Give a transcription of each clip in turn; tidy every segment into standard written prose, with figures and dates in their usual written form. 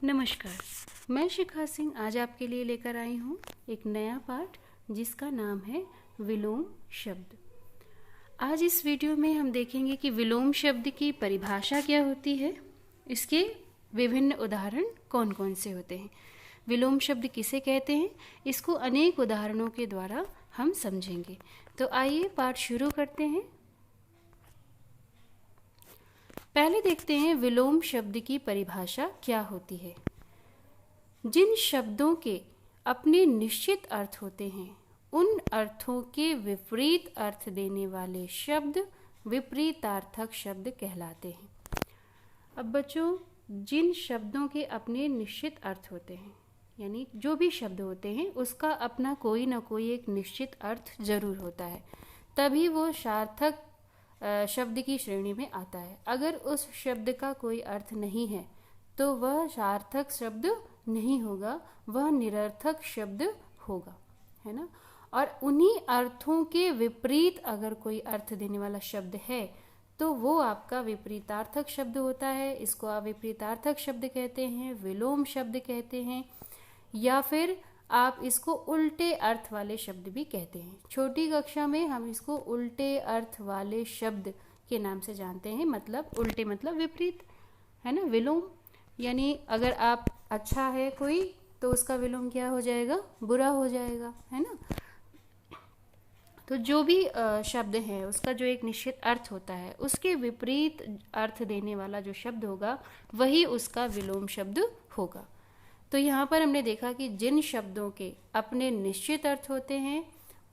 नमस्कार, मैं शिखा सिंह आज आपके लिए लेकर आई हूँ एक नया पाठ जिसका नाम है विलोम शब्द। आज इस वीडियो में हम देखेंगे कि विलोम शब्द की परिभाषा क्या होती है, इसके विभिन्न उदाहरण कौन कौन से होते हैं, विलोम शब्द किसे कहते हैं, इसको अनेक उदाहरणों के द्वारा हम समझेंगे। तो आइए पाठ शुरू करते हैं। पहले देखते हैं विलोम शब्द की परिभाषा क्या होती है। जिन शब्दों के अपने निश्चित अर्थ होते हैं उन अर्थों के विपरीत अर्थ देने वाले शब्द विपरीतार्थक शब्द कहलाते हैं। अब बच्चों, जिन शब्दों के अपने निश्चित अर्थ होते हैं, यानी जो भी शब्द होते हैं उसका अपना कोई ना कोई एक निश्चित अर्थ जरूर होता है, तभी वो सार्थक शब्द की श्रेणी में आता है। अगर उस शब्द का कोई अर्थ नहीं है तो वह सार्थक शब्द नहीं होगा, वह निरर्थक शब्द होगा, है ना। और उन्हीं अर्थों के विपरीत अगर कोई अर्थ देने वाला शब्द है तो वो आपका विपरीतार्थक शब्द होता है। इसको आप विपरीतार्थक शब्द कहते हैं, विलोम शब्द कहते हैं, या फिर आप इसको उल्टे अर्थ वाले शब्द भी कहते हैं। छोटी कक्षा में हम इसको उल्टे अर्थ वाले शब्द के नाम से जानते हैं। मतलब उल्टे मतलब विपरीत, है ना। विलोम यानी अगर आप अच्छा है कोई तो उसका विलोम क्या हो जाएगा, बुरा हो जाएगा, है ना। तो जो भी शब्द है उसका जो एक निश्चित अर्थ होता है उसके विपरीत अर्थ देने वाला जो शब्द होगा वही उसका विलोम शब्द होगा। तो यहाँ पर हमने देखा कि जिन शब्दों के अपने निश्चित अर्थ होते हैं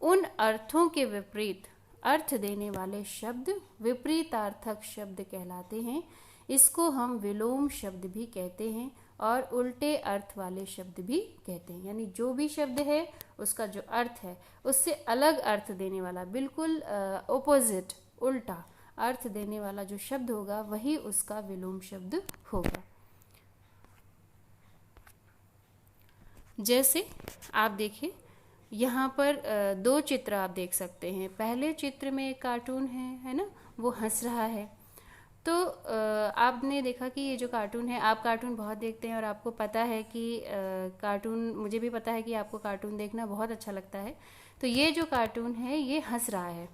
उन अर्थों के विपरीत अर्थ देने वाले शब्द विपरीतार्थक शब्द कहलाते हैं। इसको हम विलोम शब्द भी कहते हैं और उल्टे अर्थ वाले शब्द भी कहते हैं। यानी जो भी शब्द है उसका जो अर्थ है उससे अलग अर्थ देने वाला, बिल्कुल ऑपोजिट उल्टा अर्थ देने वाला जो शब्द होगा वही उसका विलोम शब्द होगा। जैसे आप देखिए यहाँ पर दो चित्र आप देख सकते हैं। पहले चित्र में एक कार्टून है ना, वो हंस रहा है। तो आपने देखा कि ये जो कार्टून है, आप कार्टून बहुत देखते हैं और आपको पता है कि कार्टून, मुझे भी पता है कि आपको कार्टून देखना बहुत अच्छा लगता है। तो ये जो कार्टून है ये हंस रहा है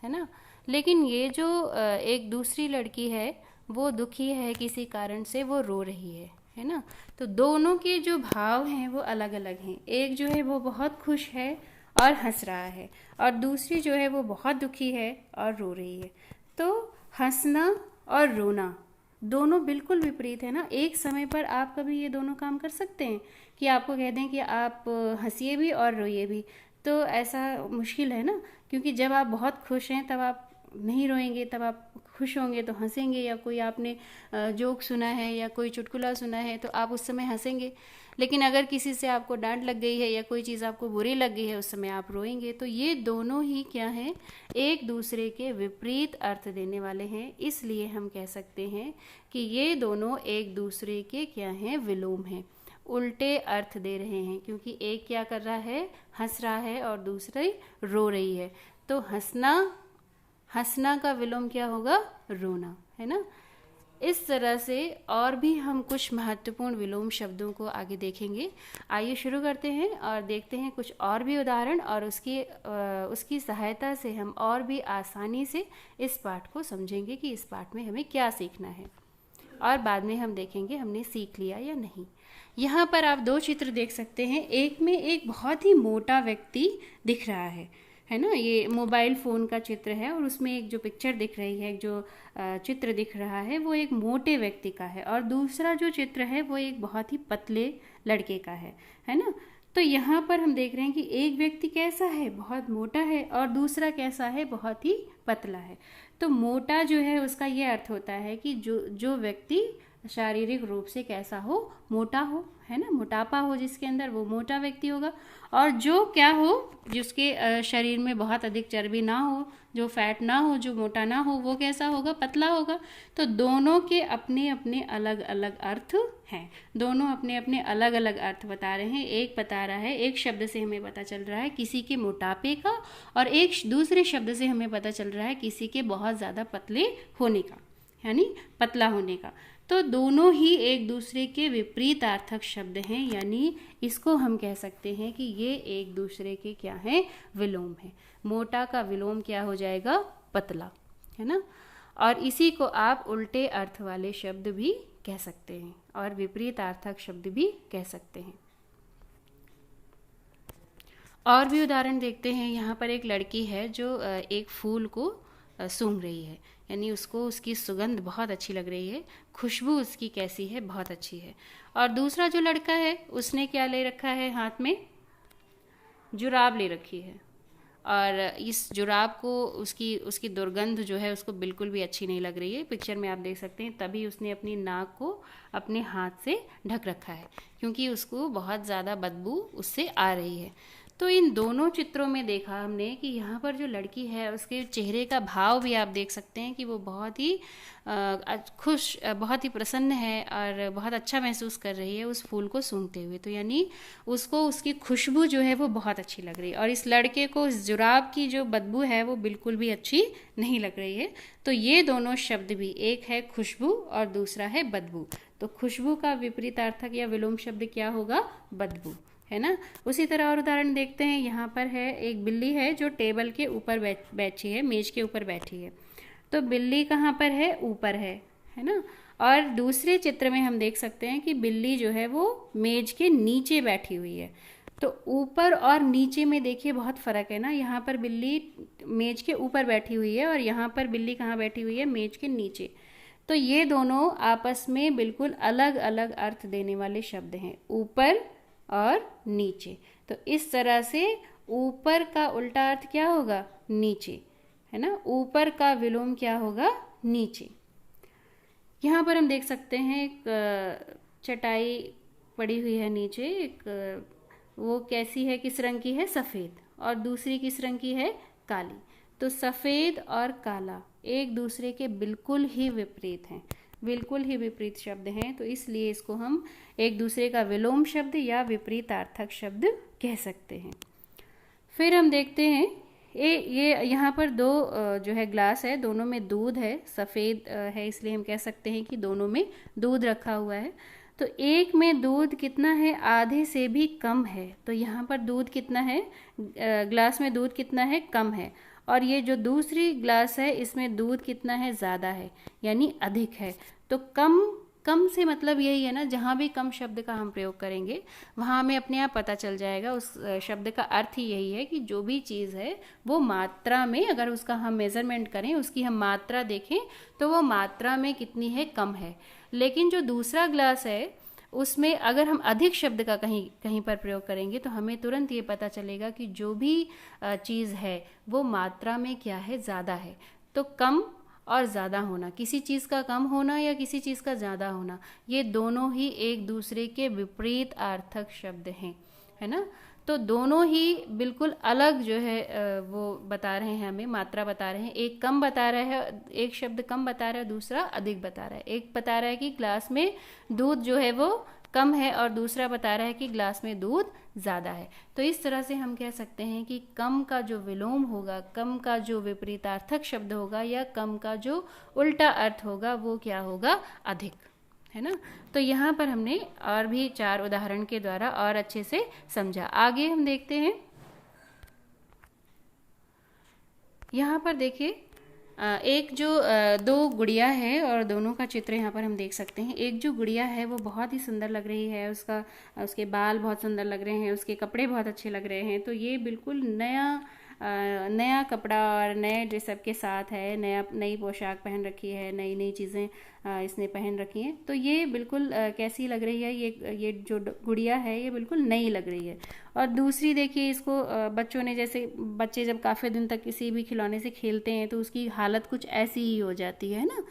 ना। लेकिन ये जो एक दूसरी लड़की है वो दुखी है, किसी कारण से वो रो रही है ना। तो दोनों के जो भाव हैं वो अलग अलग हैं। एक जो है वो बहुत खुश है और हंस रहा है, और दूसरी जो है वो बहुत दुखी है और रो रही है। तो हंसना और रोना दोनों बिल्कुल विपरीत है ना। एक समय पर आप कभी ये दोनों काम कर सकते हैं कि आपको कह दें कि आप हंसिए भी और रोइए भी, तो ऐसा मुश्किल है ना। क्योंकि जब आप बहुत खुश हैं तब आप नहीं रोएंगे, तब आप खुश होंगे तो हंसेंगे, या कोई आपने जोक सुना है या कोई चुटकुला सुना है तो आप उस समय हंसेंगे। लेकिन अगर किसी से आपको डांट लग गई है या कोई चीज़ आपको बुरी लग गई है उस समय आप रोएंगे। तो ये दोनों ही क्या हैं, एक दूसरे के विपरीत अर्थ देने वाले हैं। इसलिए हम कह सकते हैं कि ये दोनों एक दूसरे के क्या हैं, विलोम हैं, उल्टे अर्थ दे रहे हैं। क्योंकि एक क्या कर रहा है, हंस रहा है, और दूसरी रो रही है। तो हंसना का विलोम क्या होगा, रोना, है ना। इस तरह से और भी हम कुछ महत्वपूर्ण विलोम शब्दों को आगे देखेंगे। आइए शुरू करते हैं और देखते हैं कुछ और भी उदाहरण, और उसकी सहायता से हम और भी आसानी से इस पाठ को समझेंगे कि इस पाठ में हमें क्या सीखना है, और बाद में हम देखेंगे हमने सीख लिया या नहीं। यहाँ पर आप दो चित्र देख सकते हैं। एक में एक बहुत ही मोटा व्यक्ति दिख रहा है ना। ये मोबाइल फ़ोन का चित्र है, और उसमें एक जो पिक्चर दिख रही है, जो चित्र दिख रहा है वो एक मोटे व्यक्ति का है, और दूसरा जो चित्र है वो एक बहुत ही पतले लड़के का है ना। तो यहाँ पर हम देख रहे हैं कि एक व्यक्ति कैसा है, बहुत मोटा है, और दूसरा कैसा है, बहुत ही पतला है। तो मोटा जो है उसका ये अर्थ होता है कि जो व्यक्ति शारीरिक रूप से कैसा हो, मोटा हो, है ना, मोटापा हो जिसके अंदर, वो मोटा व्यक्ति होगा। और जो क्या हो, जिसके शरीर में बहुत अधिक चर्बी ना हो, जो फैट ना हो, जो मोटा ना हो, वो कैसा होगा, पतला होगा। तो दोनों के अपने अपने अलग अलग अर्थ हैं, दोनों अपने अपने अलग अलग अर्थ बता रहे हैं। एक बता रहा है, एक शब्द से हमें पता चल रहा है किसी के मोटापे का, और एक दूसरे शब्द से हमें पता चल रहा है किसी के बहुत ज़्यादा पतले होने का, यानी पतला होने का। तो दोनों ही एक दूसरे के विपरीतार्थक शब्द हैं, यानी इसको हम कह सकते हैं कि ये एक दूसरे के क्या हैं, विलोम है। मोटा का विलोम क्या हो जाएगा, पतला, है ना। और इसी को आप उल्टे अर्थ वाले शब्द भी कह सकते हैं और विपरीतार्थक शब्द भी कह सकते हैं। और भी उदाहरण देखते हैं। यहाँ पर एक लड़की है जो एक फूल को सूंघ रही है, यानी उसको उसकी सुगंध बहुत अच्छी लग रही है, खुशबू उसकी कैसी है, बहुत अच्छी है। और दूसरा जो लड़का है उसने क्या ले रखा है, हाथ में जुराब ले रखी है, और इस जुराब को उसकी दुर्गंध जो है उसको बिल्कुल भी अच्छी नहीं लग रही है। पिक्चर में आप देख सकते हैं, तभी उसने अपनी नाक को अपने हाथ से ढक रखा है, क्योंकि उसको बहुत ज़्यादा बदबू उससे आ रही है। तो इन दोनों चित्रों में देखा हमने कि यहाँ पर जो लड़की है उसके चेहरे का भाव भी आप देख सकते हैं कि वो बहुत ही खुश, बहुत ही प्रसन्न है और बहुत अच्छा महसूस कर रही है उस फूल को सूंघते हुए। तो यानी उसको उसकी खुशबू जो है वो बहुत अच्छी लग रही है, और इस लड़के को इस जुराब की जो बदबू है वो बिल्कुल भी अच्छी नहीं लग रही है। तो ये दोनों शब्द भी, एक है खुशबू और दूसरा है बदबू। तो खुशबू का विपरीतार्थक या विलोम शब्द क्या होगा, बदबू, है ना। उसी तरह और उदाहरण देखते हैं। यहाँ पर है एक बिल्ली है जो टेबल के ऊपर बैठी है, मेज के ऊपर बैठी है। तो बिल्ली कहाँ पर है, ऊपर है ना। और दूसरे चित्र में हम देख सकते हैं कि बिल्ली जो है वो मेज के नीचे बैठी हुई है। तो ऊपर और नीचे में देखिए बहुत फ़र्क है ना। यहाँ पर बिल्ली मेज के ऊपर बैठी हुई है और यहाँ पर बिल्ली कहाँ बैठी हुई है, मेज के नीचे। तो ये दोनों आपस में बिल्कुल अलग अलग अर्थ देने वाले शब्द हैं, ऊपर और नीचे। तो इस तरह से ऊपर का उल्टा अर्थ क्या होगा, नीचे, है ना। ऊपर का विलोम क्या होगा, नीचे। यहाँ पर हम देख सकते हैं एक चटाई पड़ी हुई है नीचे, एक वो कैसी है, किस रंग की है, सफ़ेद, और दूसरी किस रंग की है, काली। तो सफ़ेद और काला एक दूसरे के बिल्कुल ही विपरीत हैं, बिल्कुल ही विपरीत शब्द हैं। तो इसलिए इसको हम एक दूसरे का विलोम शब्द या विपरीतार्थक शब्द कह सकते हैं। फिर हम देखते हैं ये यहाँ पर दो जो है ग्लास है, दोनों में दूध है, सफ़ेद है इसलिए हम कह सकते हैं कि दोनों में दूध रखा हुआ है। तो एक में दूध कितना है, आधे से भी कम है। तो यहाँ पर दूध कितना है, ग्लास में दूध कितना है, कम है। और ये जो दूसरी ग्लास है इसमें दूध कितना है, ज़्यादा है, यानी अधिक है। तो कम कम से मतलब यही है ना, जहाँ भी कम शब्द का हम प्रयोग करेंगे वहाँ हमें अपने आप पता चल जाएगा उस शब्द का अर्थ ही यही है कि जो भी चीज़ है वो मात्रा में, अगर उसका हम मेज़रमेंट करें, उसकी हम मात्रा देखें तो वो मात्रा में कितनी है, कम है। लेकिन जो दूसरा ग्लास है उसमें अगर हम अधिक शब्द का कहीं कहीं पर प्रयोग करेंगे तो हमें तुरंत ये पता चलेगा कि जो भी चीज़ है वो मात्रा में क्या है, ज़्यादा है। तो कम और ज़्यादा होना, किसी चीज़ का कम होना या किसी चीज़ का ज़्यादा होना, ये दोनों ही एक दूसरे के विपरीत अर्थक शब्द हैं, है ना। तो दोनों ही बिल्कुल अलग जो है वो बता रहे हैं, हमें मात्रा बता रहे हैं। एक कम बता रहा है, एक शब्द कम बता रहा है, दूसरा अधिक बता रहा है। एक बता रहा है कि ग्लास में दूध जो है वो कम है और दूसरा बता रहा है कि ग्लास में दूध ज़्यादा है। तो इस तरह से हम कह सकते हैं कि कम का जो विलोम होगा, कम का जो विपरीतार्थक शब्द होगा या कम का जो उल्टा अर्थ होगा वो क्या होगा, अधिक, है ना। तो यहाँ पर हमने और भी 4 उदाहरण के द्वारा और अच्छे से समझा। आगे हम देखते हैं। यहाँ पर देखिए एक जो 2 गुड़िया है और दोनों का चित्र यहाँ पर हम देख सकते हैं। एक जो गुड़िया है वो बहुत ही सुंदर लग रही है, उसके बाल बहुत सुंदर लग रहे हैं, उसके कपड़े बहुत अच्छे लग रहे हैं। तो ये बिल्कुल नया कपड़ा और नए ड्रेसअप के साथ है, नई पोशाक पहन रखी है, नई नई चीज़ें इसने पहन रखी हैं। तो ये बिल्कुल कैसी लग रही है, ये जो गुड़िया है ये बिल्कुल नई लग रही है। और दूसरी देखिए, इसको बच्चों ने, जैसे बच्चे जब काफ़ी दिन तक किसी भी खिलौने से खेलते हैं तो उसकी हालत कुछ ऐसी ही हो जाती है ना,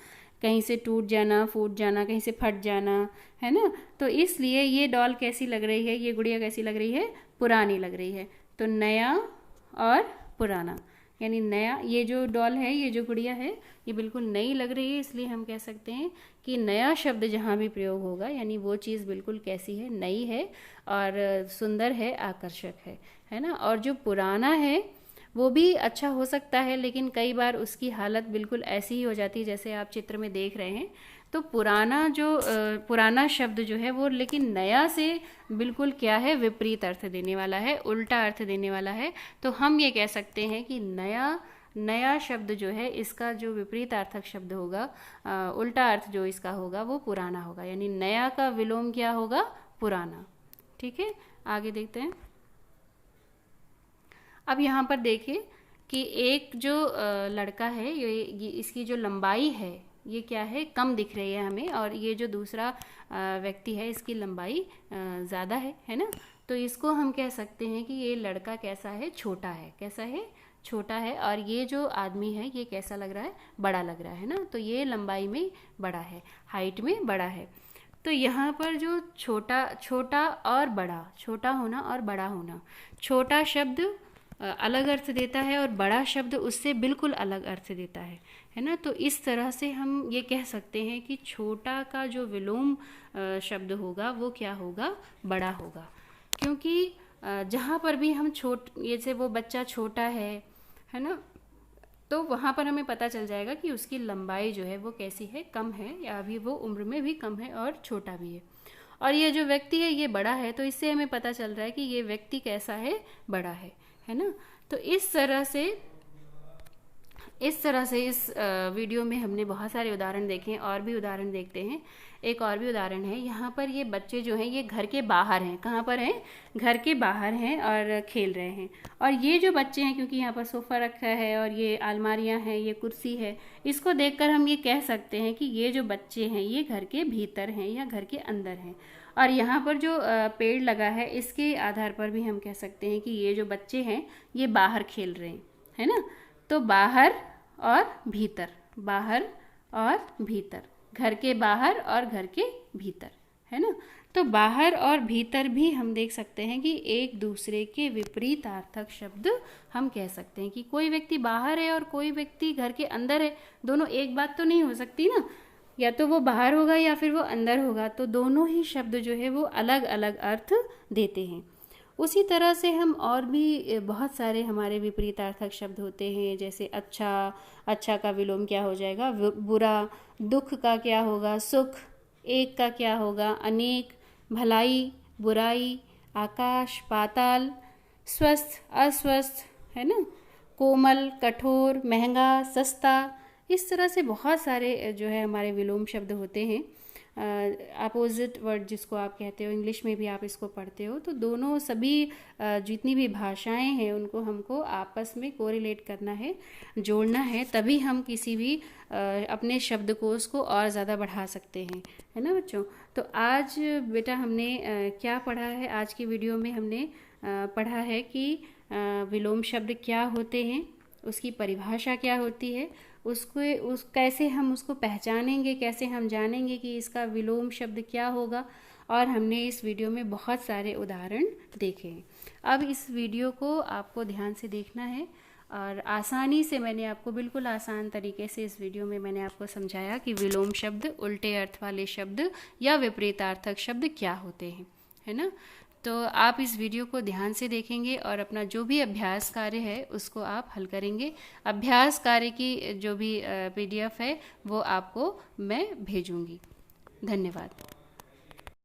कहीं से टूट जाना, फूट जाना, कहीं से फट जाना, है ना। तो इसलिए ये डॉल कैसी लग रही है, ये गुड़िया कैसी लग रही है, पुरानी लग रही है। तो नया और पुराना, यानी नया, ये जो डॉल है, ये जो गुड़िया है, ये बिल्कुल नई लग रही है। इसलिए हम कह सकते हैं कि नया शब्द जहाँ भी प्रयोग होगा, यानी वो चीज़ बिल्कुल कैसी है, नई है और सुंदर है, आकर्षक है ना। और जो पुराना है वो भी अच्छा हो सकता है, लेकिन कई बार उसकी हालत बिल्कुल ऐसी ही हो जाती है जैसे आप चित्र में देख रहे हैं। तो पुराना शब्द जो है वो लेकिन नया से बिल्कुल क्या है, विपरीत अर्थ देने वाला है, उल्टा अर्थ देने वाला है। तो हम ये कह सकते हैं कि नया शब्द जो है इसका जो विपरीतार्थक शब्द होगा, उल्टा अर्थ जो इसका होगा वो पुराना होगा, यानी नया का विलोम क्या होगा, पुराना। ठीक है, आगे देखते हैं। अब यहाँ पर देखिए कि एक जो लड़का है, ये इसकी जो लंबाई है ये क्या है, कम दिख रही है हमें, और ये जो दूसरा व्यक्ति है इसकी लंबाई ज़्यादा है ना। तो इसको हम कह सकते हैं कि ये लड़का कैसा है, छोटा है। कैसा है, छोटा है। और ये जो आदमी है ये कैसा लग रहा है, बड़ा लग रहा है ना। तो ये लंबाई में बड़ा है, हाइट में बड़ा है। तो यहाँ पर जो छोटा और बड़ा, छोटा होना और बड़ा होना, छोटा शब्द अलग अर्थ देता है और बड़ा शब्द उससे बिल्कुल अलग अर्थ देता है ना। तो इस तरह से हम ये कह सकते हैं कि छोटा का जो विलोम शब्द होगा वो क्या होगा, बड़ा होगा। क्योंकि जहाँ पर भी हम जैसे वो बच्चा छोटा है ना, तो वहाँ पर हमें पता चल जाएगा कि उसकी लंबाई जो है वो कैसी है, कम है, या अभी वो उम्र में भी कम है और छोटा भी है। और ये जो व्यक्ति है ये बड़ा है, तो इससे हमें पता चल रहा है कि ये व्यक्ति कैसा है, बड़ा है ना। तो इस तरह से इस वीडियो में हमने बहुत सारे उदाहरण देखे हैं, और भी उदाहरण देखते हैं। एक और भी उदाहरण है, यहाँ पर ये बच्चे जो हैं ये घर के बाहर हैं। कहाँ पर हैं, घर के बाहर हैं और खेल रहे हैं। और ये जो बच्चे हैं, क्योंकि यहाँ पर सोफ़ा रखा है और ये अलमारियाँ हैं, ये कुर्सी है, इसको देखकर हम ये कह सकते हैं कि ये जो बच्चे हैं ये घर के भीतर हैं या घर के अंदर हैं। और यहाँ पर जो पेड़ लगा है इसके आधार पर भी हम कह सकते हैं कि ये जो बच्चे हैं ये बाहर खेल रहे हैं, है ना। तो बाहर और भीतर, बाहर और भीतर, घर के बाहर और घर के भीतर, है ना। तो बाहर और भीतर भी हम देख सकते हैं कि एक दूसरे के विपरीतार्थक शब्द हम कह सकते हैं कि कोई व्यक्ति बाहर है और कोई व्यक्ति घर के अंदर है, दोनों एक बात तो नहीं हो सकती ना, या तो वो बाहर होगा या फिर वो अंदर होगा। तो दोनों ही शब्द जो है वो अलग अलग अर्थ देते हैं। उसी तरह से हम और भी बहुत सारे हमारे विपरीतार्थक शब्द होते हैं, जैसे अच्छा का विलोम क्या हो जाएगा, बुरा। दुख का क्या होगा, सुख। एक का क्या होगा, अनेक। भलाई, बुराई। आकाश, पाताल। स्वस्थ, अस्वस्थ, है ना। कोमल, कठोर, महंगा, सस्ता। इस तरह से बहुत सारे जो है हमारे विलोम शब्द होते हैं। अपोजिट वर्ड जिसको आप कहते हो, इंग्लिश में भी आप इसको पढ़ते हो। तो दोनों सभी जितनी भी भाषाएं हैं उनको हमको आपस में कोरिलेट करना है, जोड़ना है, तभी हम किसी भी अपने शब्दकोश को और ज़्यादा बढ़ा सकते हैं, है ना बच्चों। तो आज बेटा हमने क्या पढ़ा है, आज की वीडियो में हमने पढ़ा है कि विलोम शब्द क्या होते हैं, उसकी परिभाषा क्या होती है, कैसे हम उसको पहचानेंगे, कैसे हम जानेंगे कि इसका विलोम शब्द क्या होगा। और हमने इस वीडियो में बहुत सारे उदाहरण देखे हैं। अब इस वीडियो को आपको ध्यान से देखना है, और आसानी से मैंने आपको बिल्कुल आसान तरीके से इस वीडियो में मैंने आपको समझाया कि विलोम शब्द, उल्टे अर्थ वाले शब्द या विपरीतार्थक शब्द क्या होते हैं, है ना। तो आप इस वीडियो को ध्यान से देखेंगे और अपना जो भी अभ्यास कार्य है उसको आप हल करेंगे। अभ्यास कार्य की जो भी PDF है वो आपको मैं भेजूंगी। धन्यवाद।